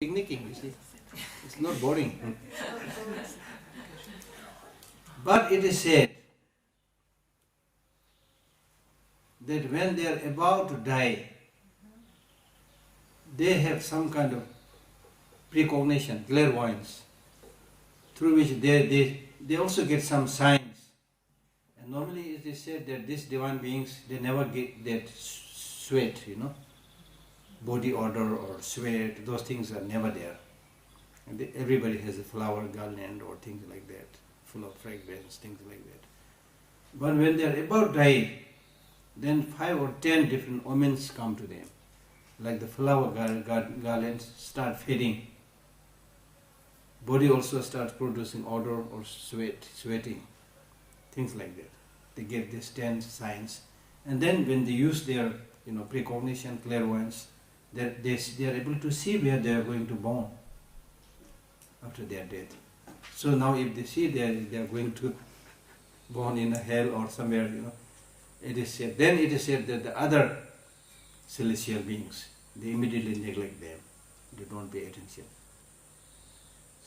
picnicking, you see. It's not boring. But it is said that when they are about to die, they have some kind of precognition, clairvoyance, through which they also get some signs. And normally it is said that these divine beings, they never get that sweat, body odor or sweat, those things are never there. And everybody has a flower garland or things like that, full of fragrance, things like that. But when they are about to die, then 5 or 10 different omens come to them. Like the flower garlands start fading. Body also starts producing odor or sweating, things like that. They get these 10 signs. And then when they use their precognition, clairvoyance, they are able to see where they are going to born after their death. So now if they see they are going to born in a hell or somewhere, it is said that the other celestial beings, they immediately neglect them. They don't pay attention.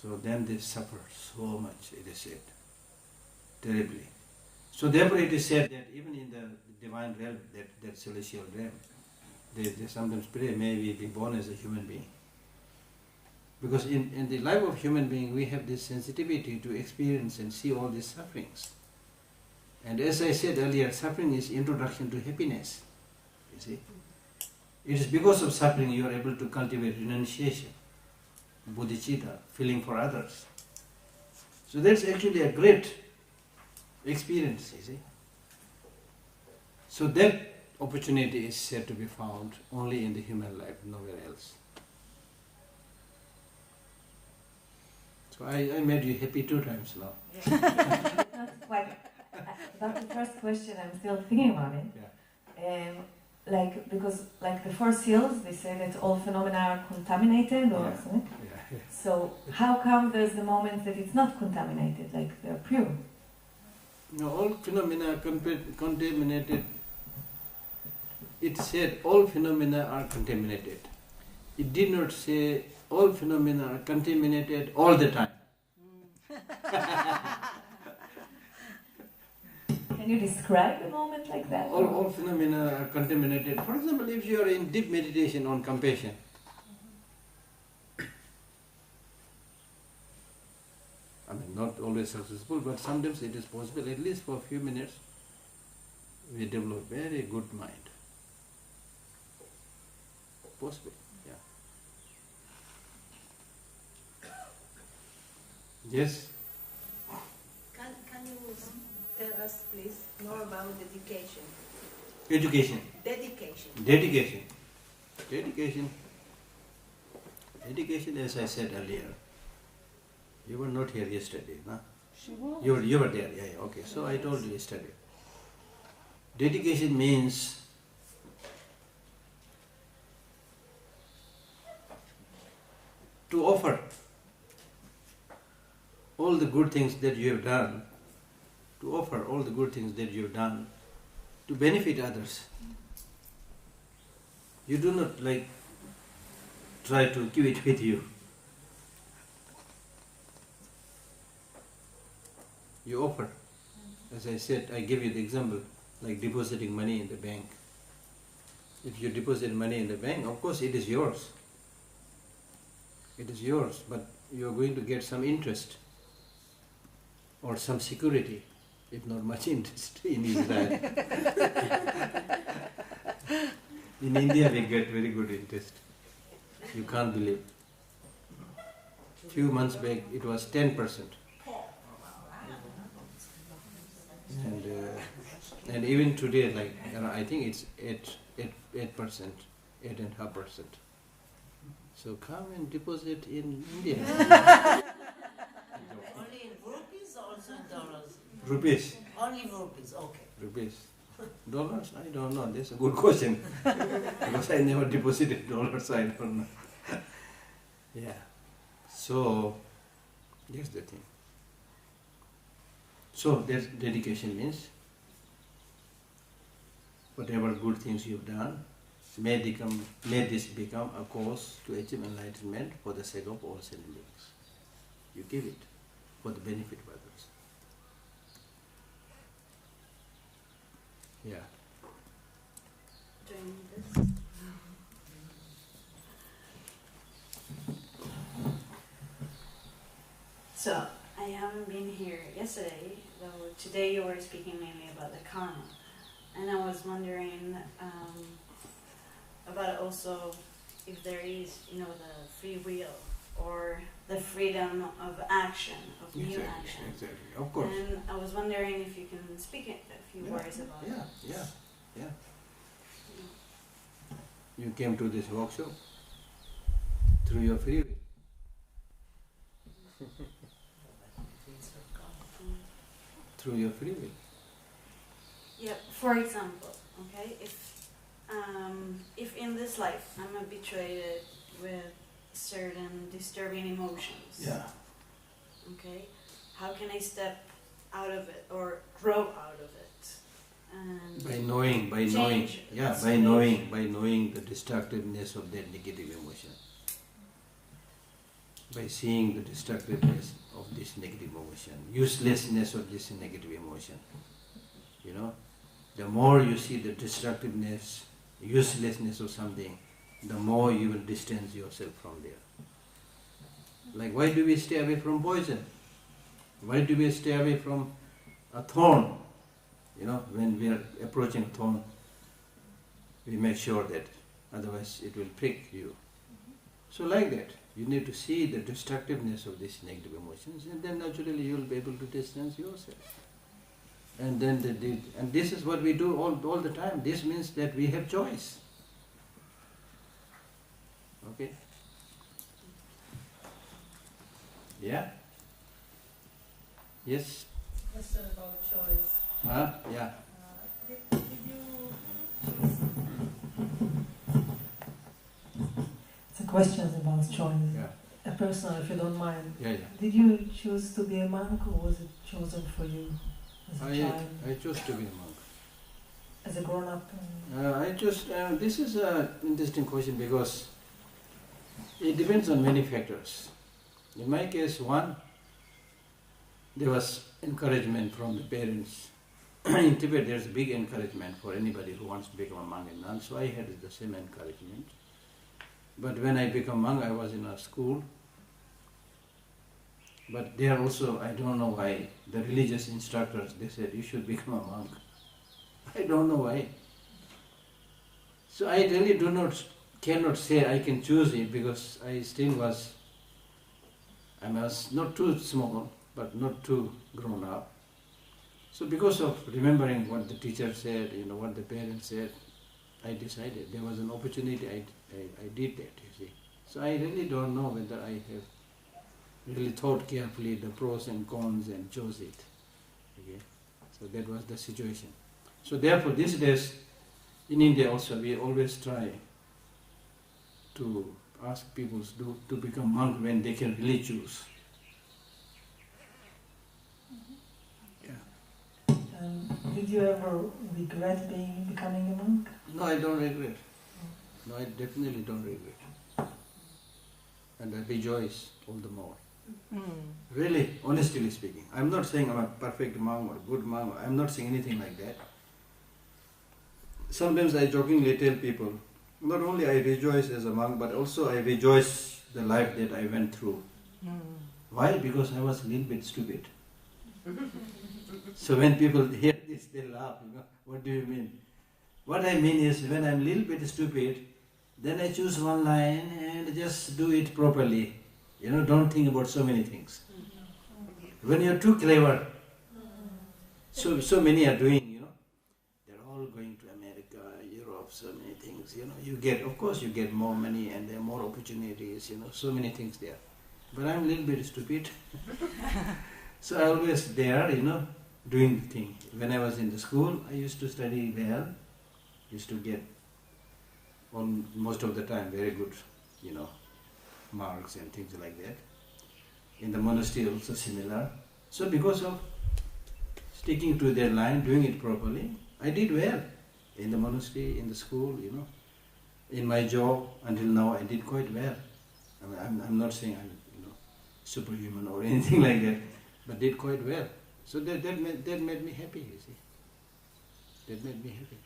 So then they suffer so much, it is said, terribly. So therefore it is said that even in the divine realm, that celestial realm, they sometimes pray, may we be born as a human being. Because in the life of human being, we have this sensitivity to experience and see all these sufferings. And as I said earlier, suffering is introduction to happiness, you see. It is because of suffering you are able to cultivate renunciation, bodhicitta, feeling for others. So that's actually a great experience, you see. So that opportunity is said to be found only in the human life, nowhere else. So I made you happy 2 times now. Yeah. Not quite. About the first question, I'm still thinking about it. Yeah. Because the 4 seals, they say that all phenomena are contaminated or something. Yeah. So how come there's the moment that it's not contaminated, like they're pure? No, all phenomena are contaminated. It said all phenomena are contaminated. It did not say all phenomena are contaminated all the time. Can you describe a moment like that? All phenomena are contaminated. For example, if you are in deep meditation on compassion, I mean, not always successful, but sometimes it is possible, at least for a few minutes, we develop very good mind. Possible, yeah. Yes? Can you tell us, please, more about dedication? Education. Dedication. Dedication, as I said earlier. You were not here yesterday, no? She was. You were there, yeah, okay. So I told you yesterday. Dedication means to offer all the good things that you have done, to benefit others. You do not try to keep it with you. You offer. As I said, I give you the example, like depositing money in the bank. If you deposit money in the bank, of course it is yours. It is yours, but you are going to get some interest or some security, if not much interest, in Israel. In India we get very good interest. You can't believe. Few months back it was 10%. And even today, I think it's 8%, 8.5%. So come and deposit in India. Only in rupees or also in dollars? Rupees. Only rupees, okay. Rupees. Dollars? I don't know. That's a good question. Because I never deposited dollars, I don't know. Yeah. So, that's the thing. So, that's dedication means whatever good things you've done, may this become a cause to achieve enlightenment for the sake of all sentient beings. You give it for the benefit of others. Yeah. Doing this. So, I haven't been here yesterday, though today you were speaking mainly about the karma. And I was wondering about also if there is, the free will or the freedom of action, of new action. Exactly, of course. And I was wondering if you can speak a few words about it. Yeah. You came to this workshop through your free will. Through your free will. Yeah, for example, okay, if in this life I'm habituated with certain disturbing emotions, Yeah. okay, how can I step out of it or grow out of it? And By knowing, by knowing the destructiveness of that negative emotion. By seeing the destructiveness of this negative emotion, uselessness of this negative emotion. The more you see the destructiveness, uselessness of something, the more you will distance yourself from there. Like, why do we stay away from poison? Why do we stay away from a thorn? When we are approaching a thorn, we make sure that otherwise it will prick you. So like that, you need to see the destructiveness of these negative emotions, and then naturally you will be able to distance yourself. And then and this is what we do all the time. This means that we have choice. Okay? Yeah? Yes? Question about choice. Yeah. Did you It's a question about choice. Yeah. A personal, if you don't mind. Yeah. Did you choose to be a monk, or was it chosen for you as a child? I chose to be a monk. As a grown-up? This is an interesting question because it depends on many factors. In my case, one, there was encouragement from the parents. In Tibet, there's a big encouragement for anybody who wants to become a monk and nun, so I had the same encouragement. But when I became monk, I was in a school. But there also, I don't know why, the religious instructors, they said, you should become a monk. I don't know why. So I really cannot say I can choose it, because I was not too small, but not too grown up. So because of remembering what the teacher said, what the parents said, I decided there was an opportunity, I did that, you see. So I really don't know whether I have really thought carefully the pros and cons and chose it. Okay? So that was the situation. So therefore these days, in India also, we always try to ask people to become monk when they can really choose. Did you ever regret becoming a monk? No, I don't regret. No, I definitely don't regret. And I rejoice all the more. Really, honestly speaking. I'm not saying I'm a perfect monk or good monk. I'm not saying anything like that. Sometimes I jokingly tell people, not only I rejoice as a monk, but also I rejoice the life that I went through. Why? Because I was a little bit stupid. So when people hear this, they laugh. What do you mean? What I mean is, when I'm a little bit stupid, then I choose one line and just do it properly. Don't think about so many things. When you're too clever, so many are doing, they're all going to America, Europe, so many things, of course you get more money and there are more opportunities, so many things there. But I'm a little bit stupid. So I always there, doing the thing. When I was in the school, I used to study well, used to get most of the time very good, marks and things like that. In the monastery also similar. So because of sticking to their line, doing it properly, I did well in the monastery, in the school, in my job until now I did quite well. I mean, I'm not saying I'm superhuman or anything like that, but did quite well. So that made me happy, you see. That made me happy.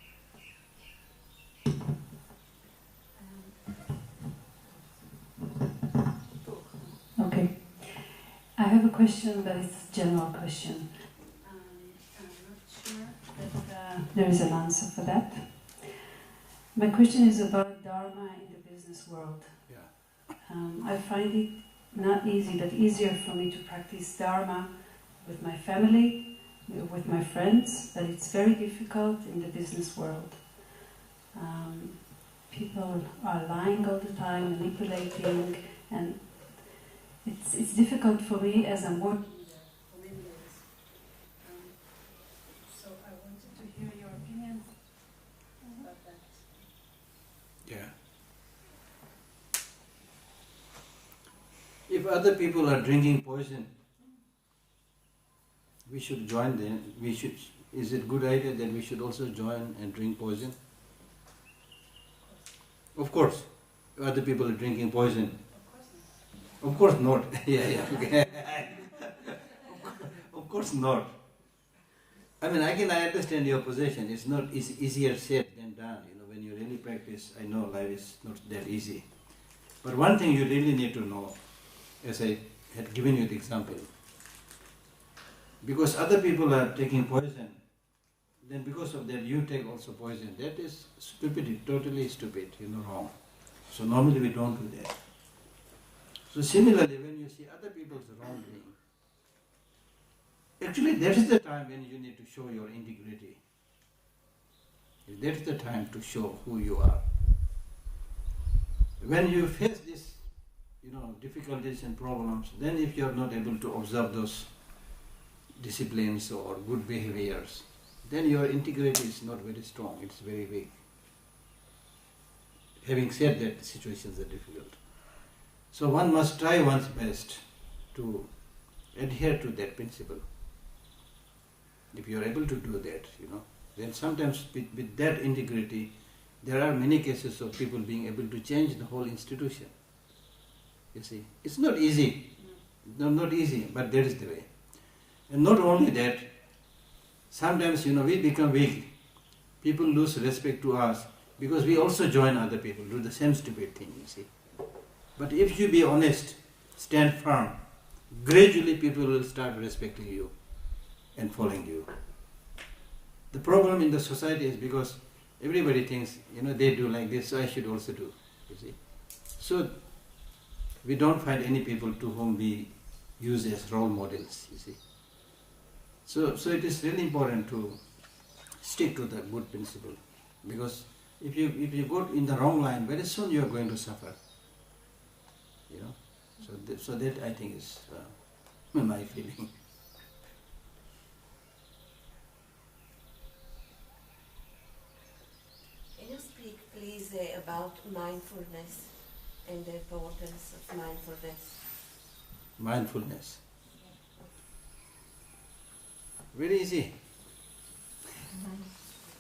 Okay. I have a question, but it's a general question. I'm not sure that there is an answer for that. My question is about Dharma in the business world. Yeah. I find it not easy, but easier for me to practice Dharma with my family, with my friends, but it's very difficult in the business world. People are lying all the time, manipulating, and it's difficult for me as I'm working there for many years. So I wanted to hear your opinion about that. Yeah. If other people are drinking poison, we should join them. Is it a good idea that we should also join and drink poison? Of course. If other people are drinking poison. Of course not. Yeah. Okay. Of course not. I mean, I understand your position. It's easier said than done. When you really practice, I know life is not that easy. But one thing you really need to know, as I had given you the example, because other people are taking poison, then because of that you take also poison. That is stupidity, totally stupid, wrong. So normally we don't do that. So similarly, when you see other people's wrongdoing, actually that is the time when you need to show your integrity. That is the time to show who you are. When you face these, difficulties and problems, then if you are not able to observe those disciplines or good behaviors, then your integrity is not very strong, it's very weak. Having said that, situations are difficult. So one must try one's best to adhere to that principle. If you are able to do that, then sometimes with that integrity, there are many cases of people being able to change the whole institution. You see, it's not easy. No, not easy, but that is the way. And not only that, sometimes, we become weak. People lose respect to us because we also join other people, do the same stupid thing, you see. But if you be honest, stand firm, gradually people will start respecting you and following you. The problem in the society is because everybody thinks, they do like this, so I should also do, you see. So we don't find any people to whom we use as role models, you see. So it is really important to stick to the good principle, because if you go in the wrong line, very soon you are going to suffer. So that I think is my feeling. Can you speak, please, about mindfulness and the importance of mindfulness? Mindfulness. Very easy.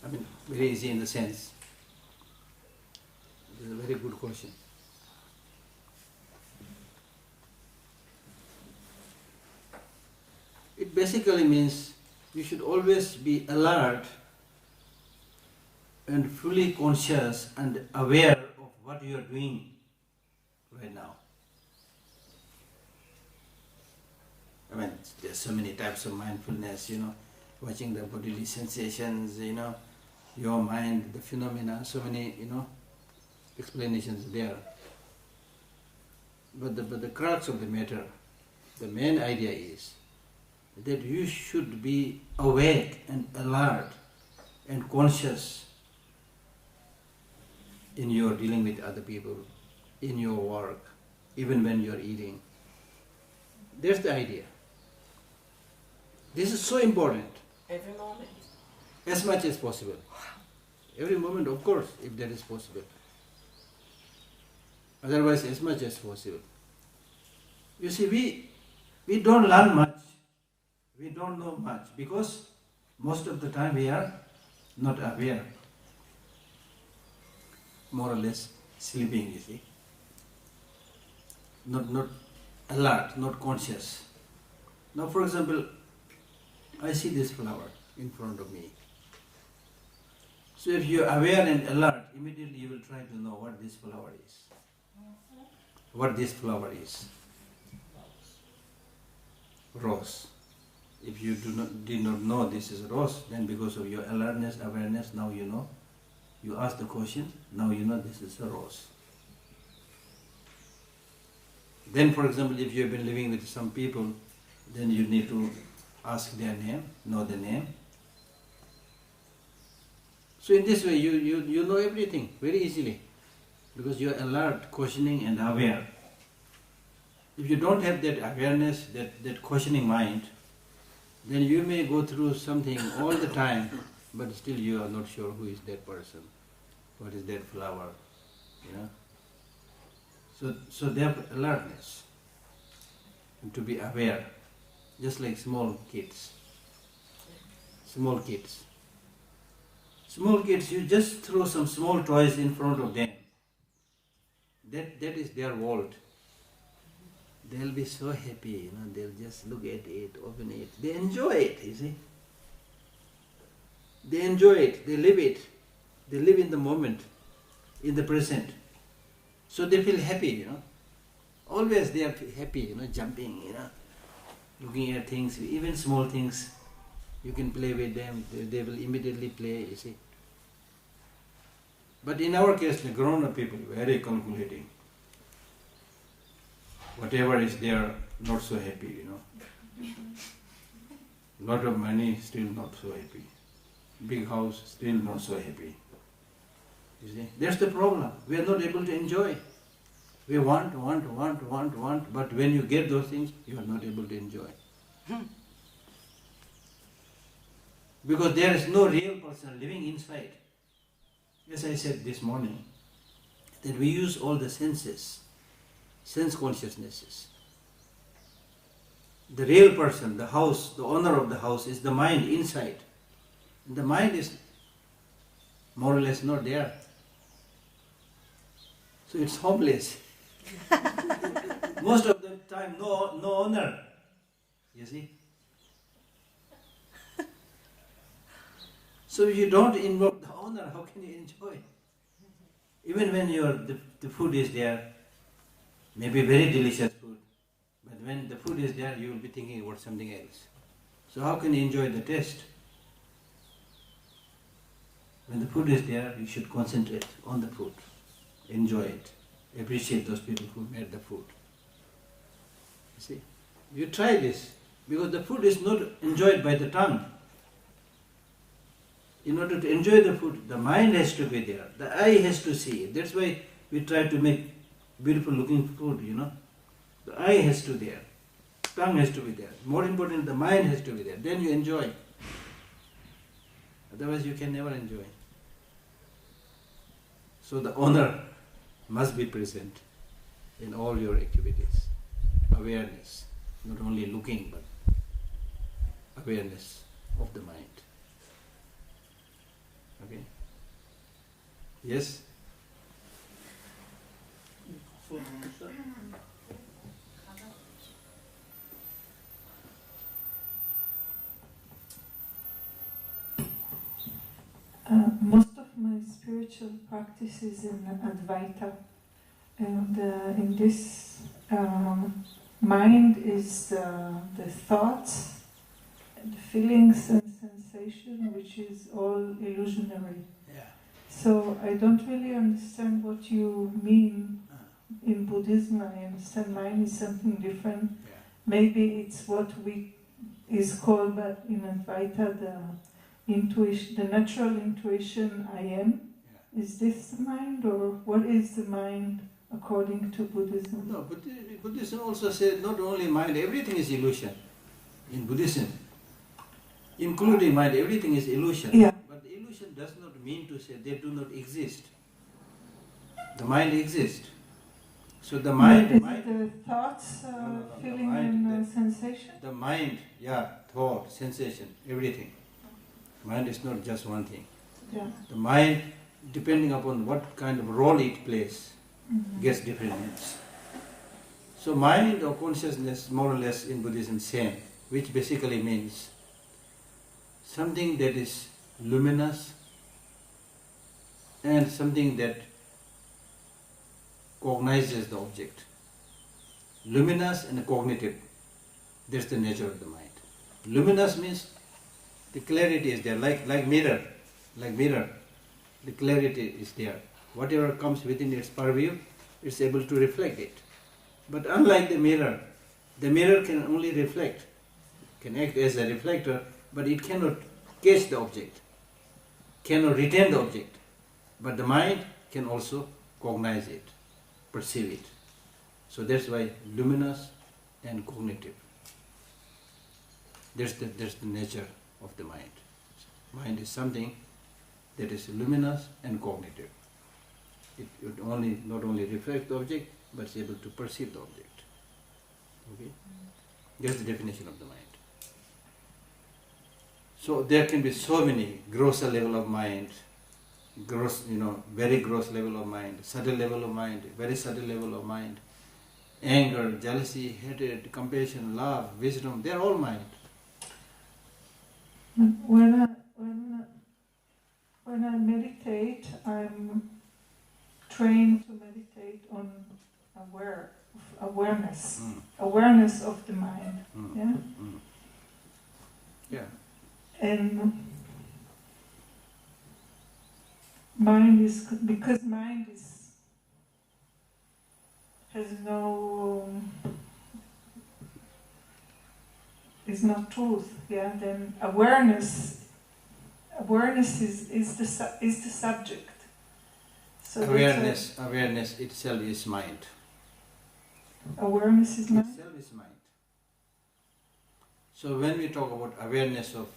I mean, very easy in the sense. This is a very good question. It basically means you should always be alert and fully conscious and aware of what you are doing right now. I mean, there's so many types of mindfulness, watching the bodily sensations, your mind, the phenomena, so many, explanations there. But the crux of the matter, the main idea is that you should be awake and alert and conscious in your dealing with other people, in your work, even when you are eating. That's the idea. This is so important. Every moment. As much as possible. Every moment, of course, if that is possible. Otherwise, as much as possible. You see, we don't learn much. We don't know much because most of the time we are not aware. more or less sleeping, you see. Not alert, not conscious. Now, for example, I see this flower in front of me. So if you are aware and alert, immediately you will try to know what this flower is. What this flower is. Rose. If you did not know this is rose, then because of your alertness, awareness, now you know. You ask the question, now you know this is a rose. Then, for example, if you have been living with some people, then you need to ask their name, know the name. So in this way, you know everything very easily, because you are alert, questioning and aware. If you don't have that awareness, that questioning mind, then you may go through something all the time, but still you are not sure who is that person, what is that flower, you know. So therefore alertness, and to be aware, just like small kids. Small kids, you just throw some small toys in front of them. That is their world. They'll be so happy, you know, they'll just look at it, open it. They enjoy it, you see. They enjoy it, they live it. They live in the moment, in the present. So they feel happy, you know. Always they are happy, you know, jumping, you know, looking at things, even small things. You can play with them, they will immediately play, you see. But in our case, the grown-up people, very calculating. Whatever is there, not so happy, you know. Lot of money, still not so happy. Big house, still not so happy. You see, that's the problem. We are not able to enjoy. We want, but when you get those things, you are not able to enjoy. Because there is no real person living inside. As I said this morning, that we use all the senses, sense consciousnesses. The real person, the house, the owner of the house is the mind inside. The mind is more or less not there. So it's homeless. Most of the time, no owner. You see? So if you don't involve the owner, how can you enjoy? Even when the food is there, maybe very delicious food, but when the food is there, you will be thinking about something else. So how can you enjoy the taste? When the food is there, you should concentrate on the food, enjoy it, appreciate those people who made the food. You see, you try this, because the food is not enjoyed by the tongue. In order to enjoy the food, the mind has to be there, the eye has to see it. That's why we try to make beautiful looking food, you know. The eye has to be there, tongue has to be there. More important, the mind has to be there. Then you enjoy. Otherwise you can never enjoy. So the owner must be present in all your activities. Awareness, not only looking, but awareness of the mind. Okay? Yes? Most of my spiritual practice is in Advaita, and in this mind is the thoughts, the feelings and sensation, which is all illusionary. Yeah. So I don't really understand what you mean in Buddhism. I understand mind is something different. Yeah. Maybe it's what is called, but in Advaita, the intuition, the natural intuition I am. Yeah. Is this the mind, or what is the mind according to Buddhism? No, but Buddhism also says not only mind, everything is illusion. In Buddhism, including mind, everything is illusion. Yeah. But the illusion does not mean to say they do not exist. The mind exists. So the mind... Is mind it the thoughts, no, feeling mind, and sensation? the mind, yeah, thought, sensation, everything. Mind is not just one thing. Yeah. The mind depending upon what kind of role it plays, gets different names. So mind or consciousness, more or less in Buddhism, same, which basically means something that is luminous and something that cognizes the object. Luminous and cognitive, that's the nature of the mind. Luminous means the clarity is there, like mirror, the clarity is there. Whatever comes within its purview, it's able to reflect it. But unlike the mirror can only reflect, can act as a reflector, but it cannot catch the object, cannot retain the object. But the mind can also cognize it, perceive it. So that's why luminous and cognitive. That's the nature of the mind. Mind is something that is luminous and cognitive. It not only reflects the object, but is able to perceive the object. Okay? That's the definition of the mind. So there can be so many grosser level of mind, very gross level of mind, subtle level of mind, very subtle level of mind, anger, jealousy, hatred, compassion, love, wisdom, they are all mind. When I meditate, I'm trained to meditate on awareness, awareness of the mind. Yeah. Yeah. And mind is has no is not truth. Yeah. Then awareness is the subject. So awareness itself is mind. Awareness is mind. Itself is mind. So when we talk about awareness of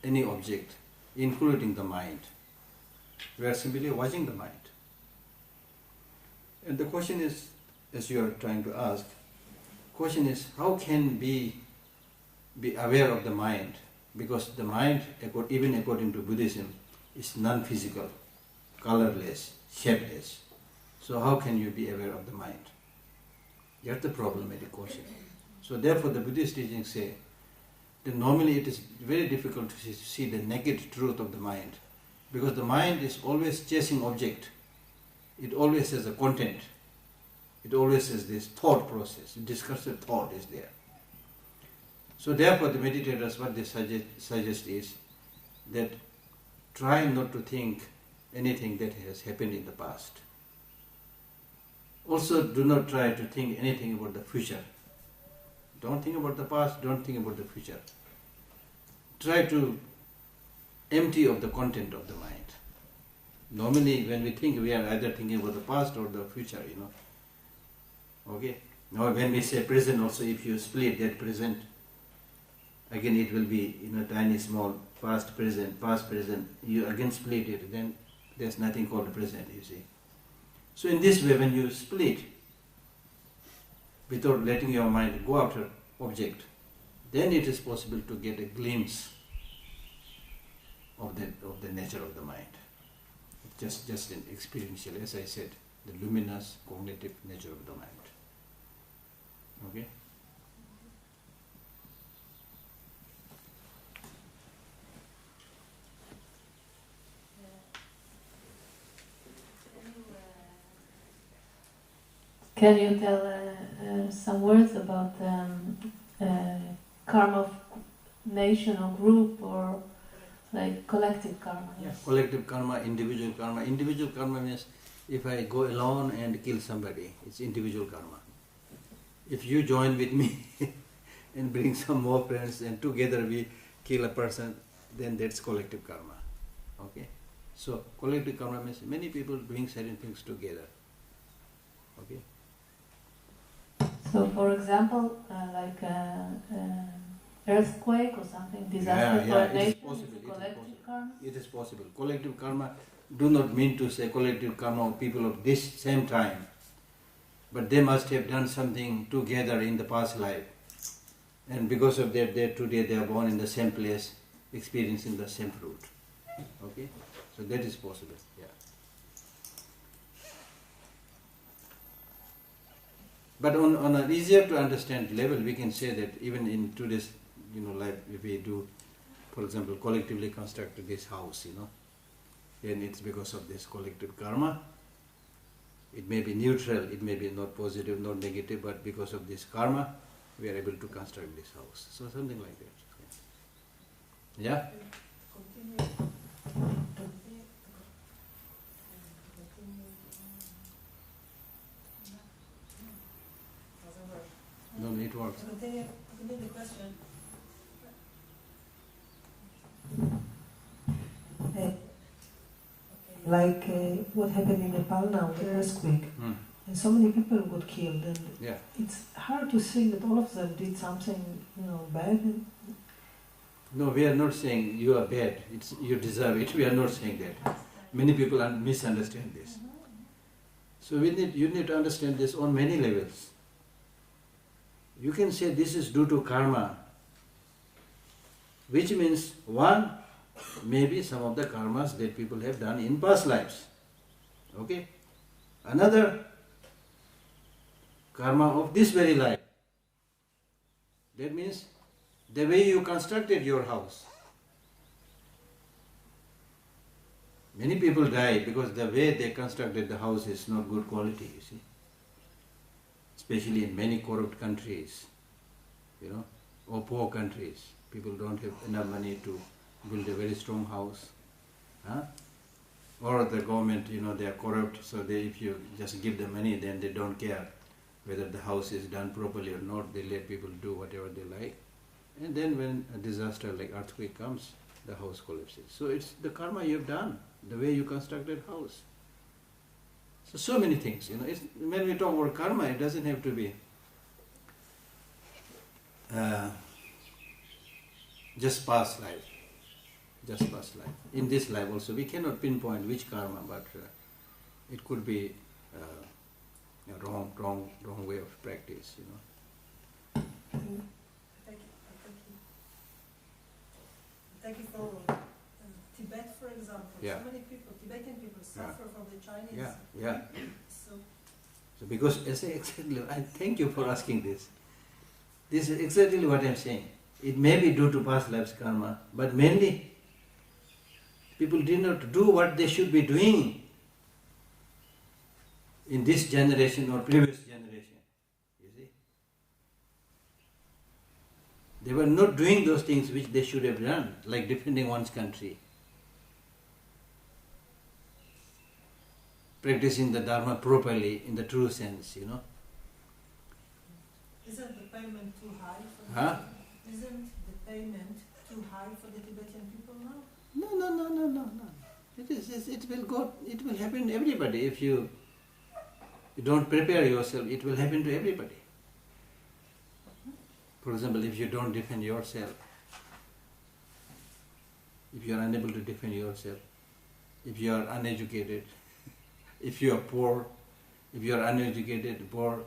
any object, including the mind, we are simply watching the mind. And the question is, as you are trying to ask, question is, how can we be aware of the mind? Because the mind, even according to Buddhism, is non-physical, colorless, shapeless. So how can you be aware of the mind? That's the problematic question. So therefore the Buddhist teachings say that normally it is very difficult to see the naked truth of the mind, because the mind is always chasing object. It always has a content. It always has this thought process, discursive thought is there. So therefore the meditators, what they suggest is that try not to think anything that has happened in the past. Also do not try to think anything about the future. Don't think about the past, don't think about the future. Try to empty of the content of the mind. Normally when we think, we are either thinking about the past or the future, Okay? Now when we say present also, if you split that present, again it will be tiny small past present, you again split it, then there's nothing called present, you see. So in this way, when you split, without letting your mind go after object, then it is possible to get a glimpse of the nature of the mind. Just an experiential, as I said, the luminous cognitive nature of the mind. Okay? Can you tell some words about karma of nation or group, or like collective karma? Yeah, collective karma, individual karma. Individual karma means if I go alone and kill somebody, it's individual karma. If you join with me and bring some more friends and together we kill a person, then that's collective karma. Okay? So collective karma means many people doing certain things together. Okay? So, for example, like earthquake or something, disaster for a nation, is collective karma? It is possible. Collective karma do not mean to say collective karma of people of this same time, but they must have done something together in the past life, and because of that, today they are born in the same place, experiencing the same fruit. Okay? So that is possible. Yeah. But on an easier to understand level, we can say that even in today's life, if we do, for example, collectively construct this house, then it's because of this collective karma. It may be neutral, it may be not positive, not negative, but because of this karma, we are able to construct this house. So something like that. Yeah? Continue. Doesn't work. No, it works. Continue the question. Like what happened in Nepal now, the earthquake, and so many people got killed, and Yeah. it's hard to say that all of them did something, bad. No, we are not saying you are bad, you deserve it. We are not saying that. Many people misunderstand this. So you need to understand this on many levels. You can say this is due to karma, which means one, maybe some of the karmas that people have done in past lives. Okay? Another, karma of this very life. That means the way you constructed your house. Many people die because the way they constructed the house is not good quality, you see. Especially in many corrupt countries, or poor countries. People don't have enough money to build a very strong house. Or the government, they are corrupt, so if you just give them money, then they don't care whether the house is done properly or not. They let people do whatever they like. And then when a disaster like earthquake comes, the house collapses. So it's the karma you have done, the way you constructed house. So many things, when we talk about karma, it doesn't have to be just past life. Just past life. In this life also, we cannot pinpoint which karma, but it could be a wrong way of practice, Thank you for Tibet, for example. Yeah. So many people, Tibetan people, suffer from the Chinese. Yeah. So because I thank you for asking this. This is exactly what I am saying. It may be due to past lives karma, but mainly people did not do what they should be doing in this generation or previous generation. You see? They were not doing those things which they should have done, like defending one's country, practicing the Dharma properly in the true sense, isn't the payment too high for Huh? Isn't the payment too high for the Tibetan people now? No. It will happen to everybody. If you don't prepare yourself, it will happen to everybody. For example, if you don't defend yourself, if you are unable to defend yourself, if you are uneducated, if you are poor, if you are uneducated, poor,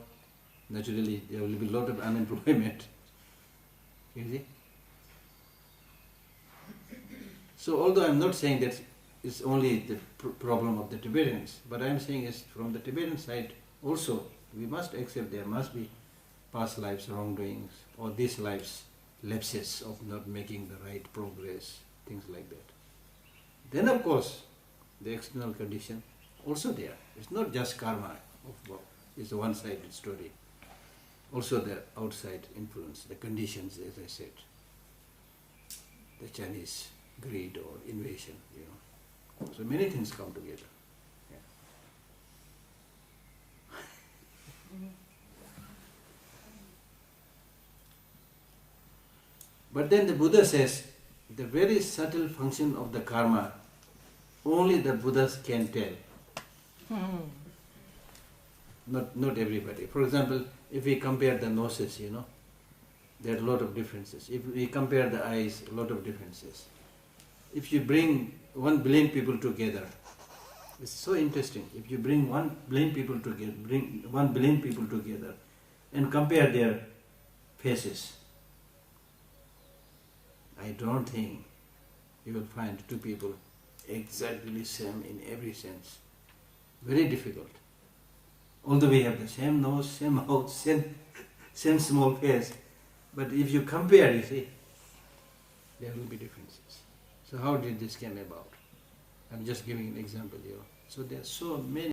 naturally there will be a lot of unemployment. You see? So although I am not saying that it's only the problem of the Tibetans, but I am saying is from the Tibetan side also we must accept there must be past lives wrongdoings or these lives lapses of not making the right progress, things like that. Then of course the external condition also there. It's not just karma, it's a one-sided story. Also the outside influence, the conditions, as I said, the Chinese greed or invasion, So many things come together. Yeah. But then the Buddha says, the very subtle function of the karma, only the Buddhas can tell. Not everybody. For example, if we compare the noses, there are a lot of differences. If we compare the eyes, a lot of differences. If you bring 1 billion people together, it's so interesting. If you bring 1 billion people together, and compare their faces, I don't think you will find 2 people exactly same in every sense. Very difficult. Although we have the same nose, same mouth, same small face, but if you compare, you see, there will be differences. So how did this come about? I'm just giving an example here. So there are so many